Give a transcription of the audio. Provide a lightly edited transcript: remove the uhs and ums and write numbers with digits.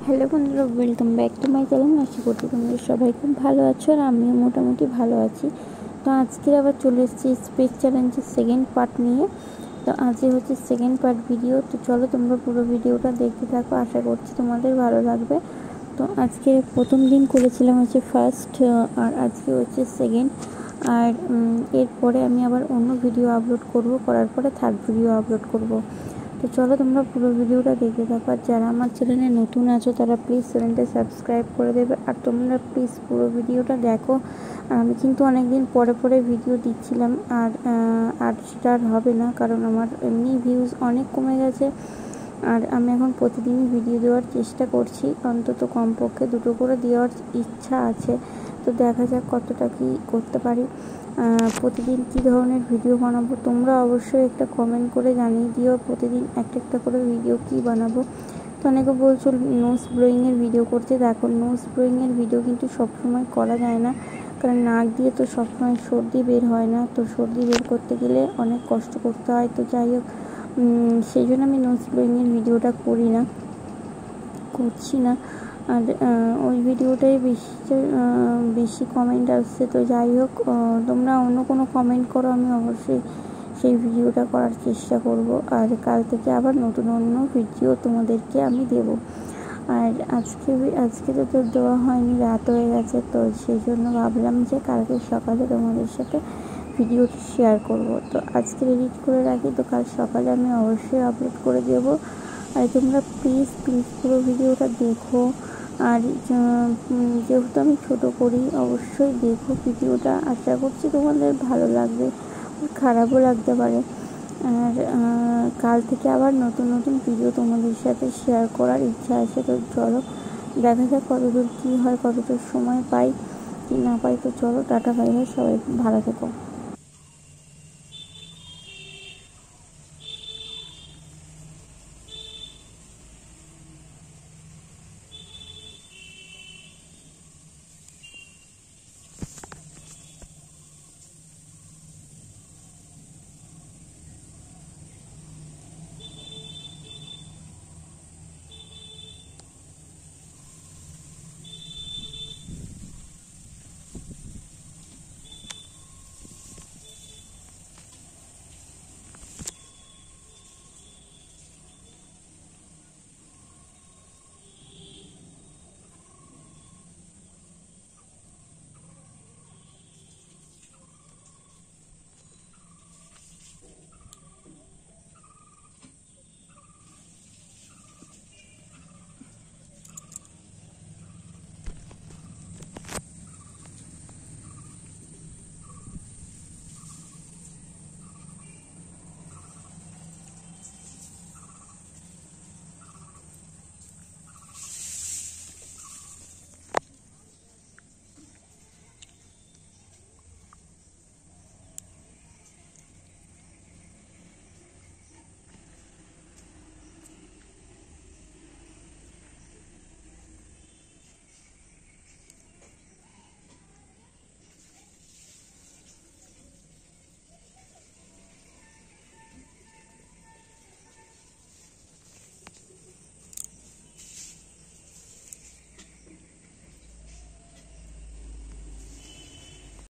Hello বন্ধুরা, welcome back to my channel. আশা করছি তোমরা সবাই খুব ভালো আছো আর আমিও মোটামুটি ভালো আছি। তো আজকে আবার চলে এসেছি স্পেস চ্যালেঞ্জের সেকেন্ড পার্ট নিয়ে। তো আজকে হচ্ছে সেকেন্ড পার্ট ভিডিও। তো চলো তোমরা পুরো ভিডিওটা দেখতে থাকো, আশা করছি তোমাদের ভালো লাগবে। তো আজকে প্রথম দিন করেছিলাম হচ্ছে ফার্স্ট, আর আজকে হচ্ছে সেকেন্ড। আর এরপরে আমি আবার অন্য ভিডিও আপলোড করার পরে থার্ড ভিডিও আপলোড করব। তো চলো তোমরা পুরো ভিডিওটা দেখতে থাকো। আর যারা আমার চ্যানেলে নতুন আছো তারা প্লিজ চ্যানেলটা সাবস্ক্রাইব করে দেবে, আর তোমরা প্লিজ পুরো ভিডিওটা দেখো। আর আমি কিন্তু অনেক দিন পরে ভিডিও দিচ্ছিলাম, আর সেটা আর হবে না, কারণ আমার এমনি ভিউজ অনেক কমে গেছে। আর আমি এখন প্রতিদিনই ভিডিও দেওয়ার চেষ্টা করছি, অন্তত কমপক্ষে 2টো করে দেওয়ার ইচ্ছা আছে। তো দেখা যাক কতটা কী করতে পারি। প্রতিদিন কী ধরনের ভিডিও বানাবো তোমরা অবশ্যই একটা কমেন্ট করে জানিয়ে দিও, প্রতিদিন একটা করে ভিডিও কী বানাবো। তো অনেকে বলছো নোজ ব্লোয়িংয়ের ভিডিও করতে। দেখো, নোজ ব্লোয়িংয়ের ভিডিও কিন্তু সবসময় করা যায় না, কারণ নাক দিয়ে তো সবসময় সর্দি বের হয় না। তো সর্দি বের করতে গেলে অনেক কষ্ট করতে হয়। তো যাই হোক, সেই জন্য আমি নোজ ব্লোয়িংয়ের ভিডিওটা করছি না। আর ওই ভিডিওটাই বেশি কমেন্ট আসছে। তো যাই হোক, তোমরা অন্য কোনো কমেন্ট করো, আমি অবশ্যই সেই ভিডিওটা করার চেষ্টা করব। আর কাল থেকে আবার নতুন অন্য ভিডিও তোমাদেরকে আমি দেব। আর আজকে তো দেওয়া হয়নি, রাত হয়ে গেছে। তো সেই জন্য ভাবলাম যে কালকে সকালে তোমাদের সাথে ভিডিওটি শেয়ার করব। তো আজকে এডিট করে রাখি, তো কাল সকালে আমি অবশ্যই আপলোড করে দেব। আর তোমরা প্লিজ পুরো ভিডিওটা দেখো। আর যেহেতু আমি ছোটো করি, অবশ্যই দেখো ভিডিওটা। আশা করছি তোমাদের ভালো লাগবে, খারাপও লাগতে পারে। আর কাল থেকে আবার নতুন ভিডিও তোমাদের সাথে শেয়ার করার ইচ্ছা আছে। তো চলো দেখা যাক কতদূর কী হয়, কতদূর সময় পাই কি না পাই। তো চলো, টাটা বাই বাই, সবাই ভালো থেকো।